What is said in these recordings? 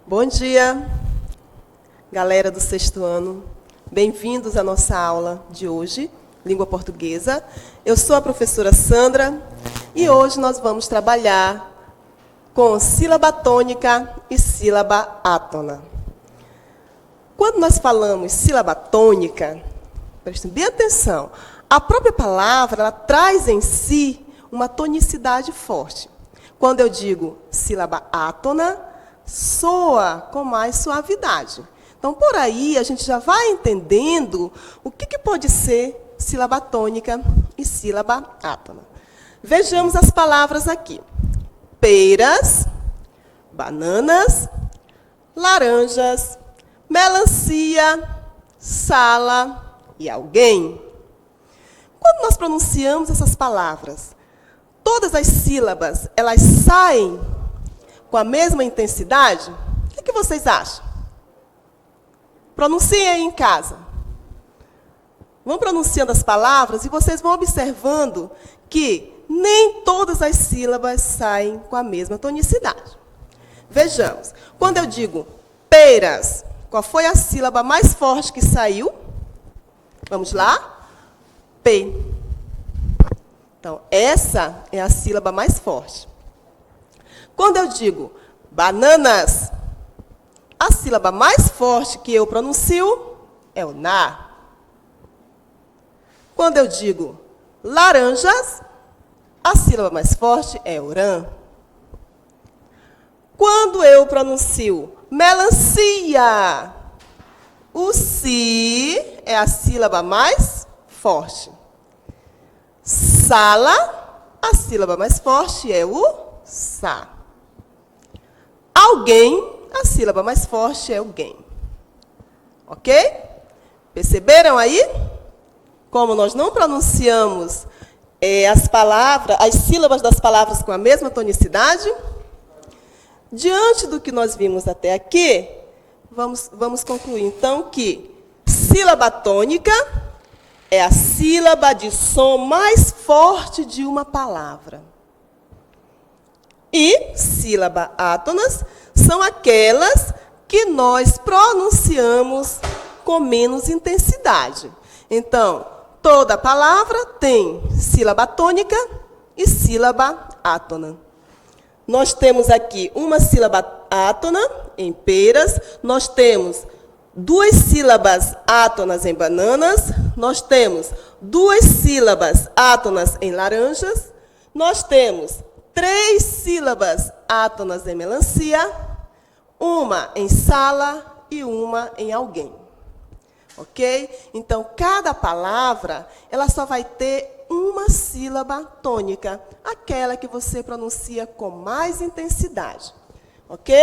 Bom dia, galera do sexto ano. Bem-vindos à nossa aula de hoje, Língua Portuguesa. Eu sou a professora Sandra e hoje nós vamos trabalhar com sílaba tônica e sílaba átona. Quando nós falamos sílaba tônica, prestem bem atenção, a própria palavra ela traz em si uma tonicidade forte. Quando eu digo sílaba átona, soa com mais suavidade. Então, por aí, a gente já vai entendendo o que pode ser sílaba tônica e sílaba átona. Vejamos as palavras aqui. Peras, bananas, laranjas, melancia, sala e alguém. Quando nós pronunciamos essas palavras, todas as sílabas, elas saem com a mesma intensidade? O que vocês acham? Pronunciem aí em casa. Vão pronunciando as palavras e vocês vão observando que nem todas as sílabas saem com a mesma tonicidade. Vejamos. Quando eu digo peras, qual foi a sílaba mais forte que saiu? Vamos lá? P. Então, essa é a sílaba mais forte. Quando eu digo bananas, a sílaba mais forte que eu pronuncio é o na. Quando eu digo laranjas, a sílaba mais forte é o ran. Quando eu pronuncio melancia, o si é a sílaba mais forte. Sala, a sílaba mais forte é o sa. Alguém, a sílaba mais forte é o gen. Ok? Perceberam aí? Como nós não pronunciamos as sílabas das palavras com a mesma tonicidade? Diante do que nós vimos até aqui, vamos concluir então que sílaba tônica é a sílaba de som mais forte de uma palavra. E sílaba átonas são aquelas que nós pronunciamos com menos intensidade. Então, toda palavra tem sílaba tônica e sílaba átona. Nós temos aqui uma sílaba átona em peras, nós temos 2 sílabas átonas em bananas, nós temos 2 sílabas átonas em laranjas, nós temos 3 sílabas átonas em melancia, uma em sala e uma em alguém. Ok? Então, cada palavra, ela só vai ter uma sílaba tônica, aquela que você pronuncia com mais intensidade. Ok?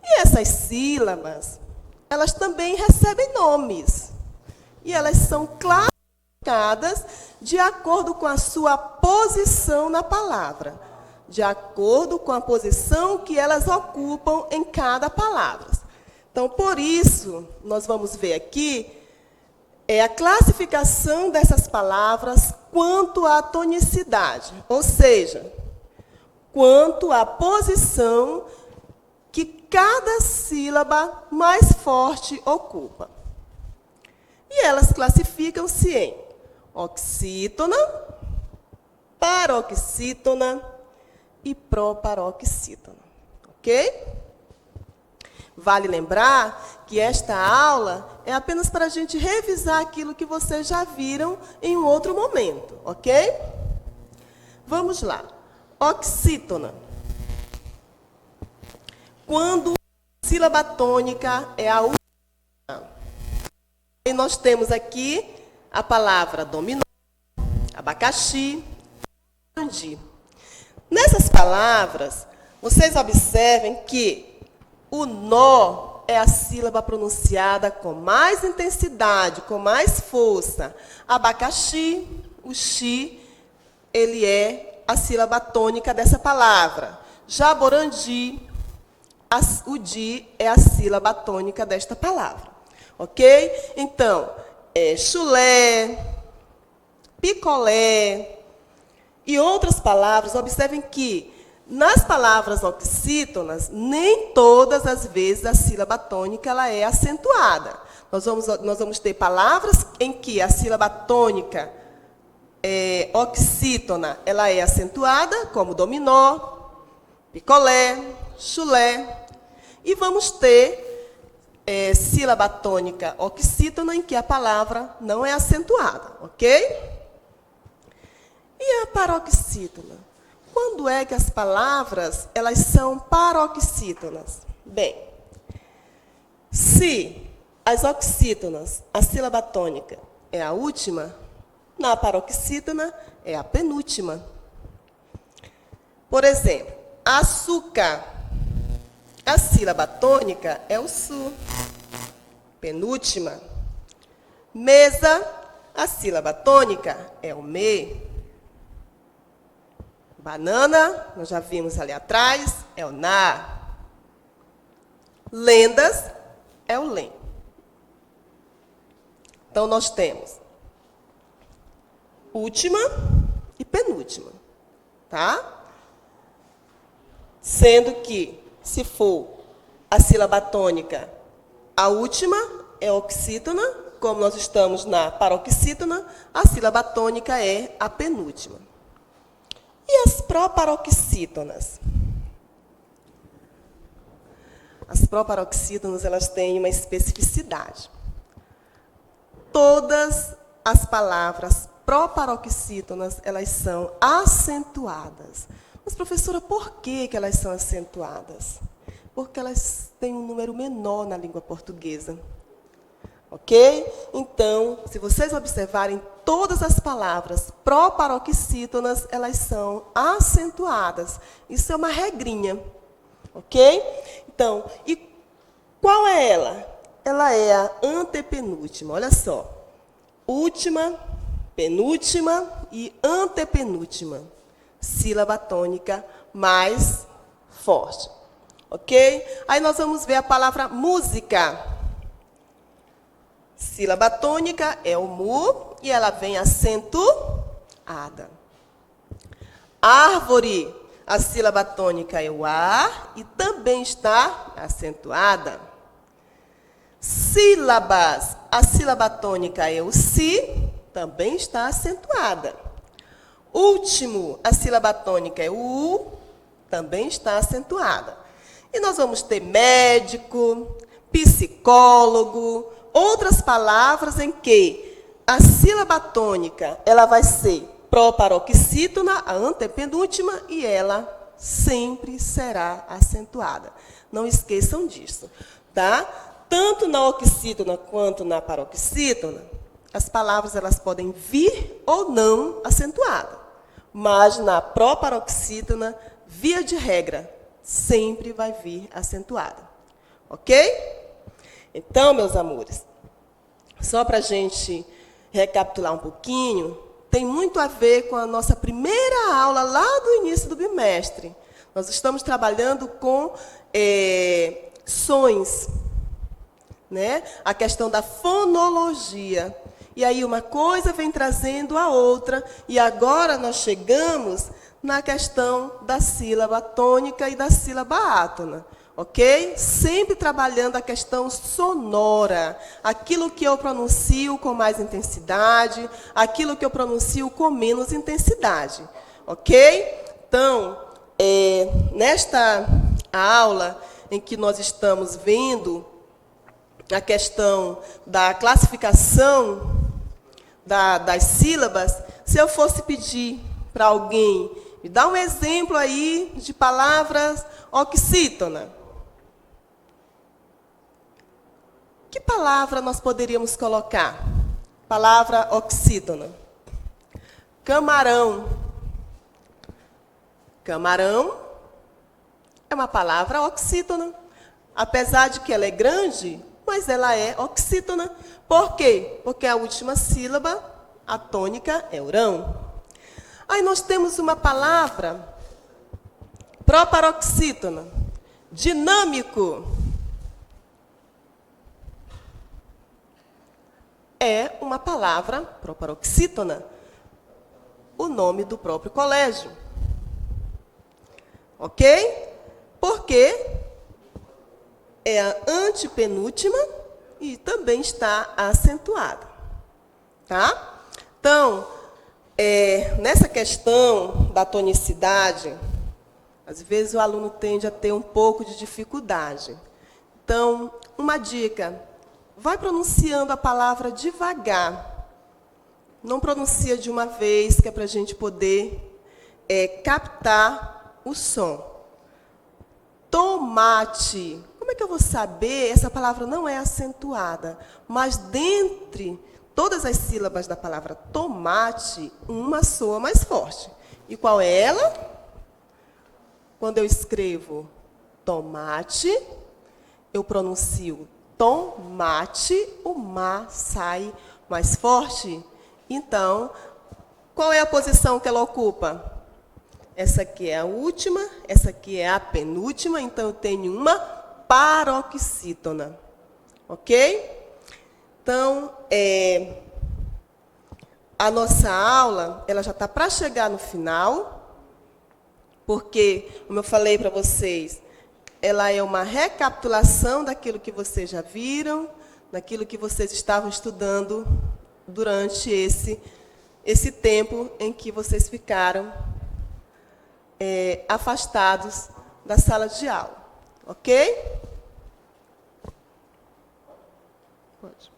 E essas sílabas, elas também recebem nomes. E elas são classificadas de acordo com a sua posição na palavra, de acordo com a posição que elas ocupam em cada palavra. Então, por isso, nós vamos ver aqui a classificação dessas palavras quanto à tonicidade, ou seja, quanto à posição que cada sílaba mais forte ocupa. E elas classificam-se em oxítona, paroxítona e proparoxítona. Ok? Vale lembrar que esta aula é apenas para a gente revisar aquilo que vocês já viram em um outro momento. Ok? Vamos lá. Oxítona. Quando a sílaba tônica é a última. E nós temos aqui a palavra dominó, abacaxi, andi. Nessas palavras, vocês observem que o nó é a sílaba pronunciada com mais intensidade, com mais força. Abacaxi, o xi, ele é a sílaba tônica dessa palavra. Jaborandi, o di é a sílaba tônica desta palavra. Ok? Então, chulé, picolé e outras palavras, observem que Nas palavras oxítonas, nem todas as vezes a sílaba tônica ela é acentuada. Nós vamos ter palavras em que a sílaba tônica oxítona ela é acentuada, como dominó, picolé, chulé. E vamos ter sílaba tônica oxítona em que a palavra não é acentuada, ok? E a paroxítona? Quando é que as palavras elas são paroxítonas? Bem, se as oxítonas, a sílaba tônica é a última, na paroxítona é a penúltima. Por exemplo, açúcar, a sílaba tônica é o su, penúltima. Mesa, a sílaba tônica é o me. Banana, nós já vimos ali atrás, é o na. Lendas é o lem. Então, nós temos última e penúltima, tá? Sendo que, se for a sílaba tônica, a última é oxítona, como nós estamos na paroxítona, a sílaba tônica é a penúltima. E as proparoxítonas? As proparoxítonas, elas têm uma especificidade. Todas as palavras proparoxítonas, elas são acentuadas. Mas, professora, por que elas são acentuadas? Porque elas têm um número menor na língua portuguesa. Ok? Então, se vocês observarem, todas as palavras proparoxítonas, elas são acentuadas. Isso é uma regrinha. Ok? Então, e qual é ela? Ela é a antepenúltima. Olha só. Última, penúltima e antepenúltima. Sílaba tônica mais forte. Ok? Aí nós vamos ver a palavra música. Sílaba tônica é o mu e ela vem acentuada. Árvore, a sílaba tônica é o a e também está acentuada. Sílabas, a sílaba tônica é o si, também está acentuada. Último, a sílaba tônica é o u, também está acentuada. E nós vamos ter médico, psicólogo, outras palavras em que a sílaba tônica ela vai ser proparoxítona, a antepenúltima, e ela sempre será acentuada. Não esqueçam disso, tá? Tanto na oxítona quanto na paroxítona, as palavras elas podem vir ou não acentuadas, mas na proparoxítona, via de regra, sempre vai vir acentuada. Ok? Então, meus amores, só para a gente recapitular um pouquinho, tem muito a ver com a nossa primeira aula lá do início do bimestre. Nós estamos trabalhando com sons, né? A questão da fonologia. E aí uma coisa vem trazendo a outra, e agora nós chegamos na questão da sílaba tônica e da sílaba átona. Ok? Sempre trabalhando a questão sonora. Aquilo que eu pronuncio com mais intensidade, aquilo que eu pronuncio com menos intensidade. Ok? Então, nesta aula em que nós estamos vendo a questão da classificação das sílabas, se eu fosse pedir para alguém me dar um exemplo aí de palavras oxítonas, que palavra nós poderíamos colocar? Palavra oxítona. Camarão. Camarão é uma palavra oxítona. Apesar de que ela é grande, mas ela é oxítona. Por quê? Porque a última sílaba, a tônica, é urão. Aí nós temos uma palavra proparoxítona. Dinâmico. É uma palavra proparoxítona, o nome do próprio colégio. ok? Porque é a antepenúltima e também está acentuada, tá? Então, nessa questão da tonicidade, às vezes o aluno tende a ter um pouco de dificuldade. Então, uma dica, vai pronunciando a palavra devagar. Não pronuncia de uma vez, que é para a gente poder captar o som. Tomate. Como é que eu vou saber? Essa palavra não é acentuada, mas dentre todas as sílabas da palavra tomate, uma soa mais forte. E qual é ela? Quando eu escrevo tomate, eu pronuncio tomate, o ma sai mais forte. Então, qual é a posição que ela ocupa? Essa aqui é a última, essa aqui é a penúltima, então eu tenho uma paroxítona. Ok? Então, a nossa aula ela já está para chegar no final, porque, como eu falei para vocês, ela é uma recapitulação daquilo que vocês já viram, daquilo que vocês estavam estudando durante esse tempo em que vocês ficaram afastados da sala de aula. Ok? Pode.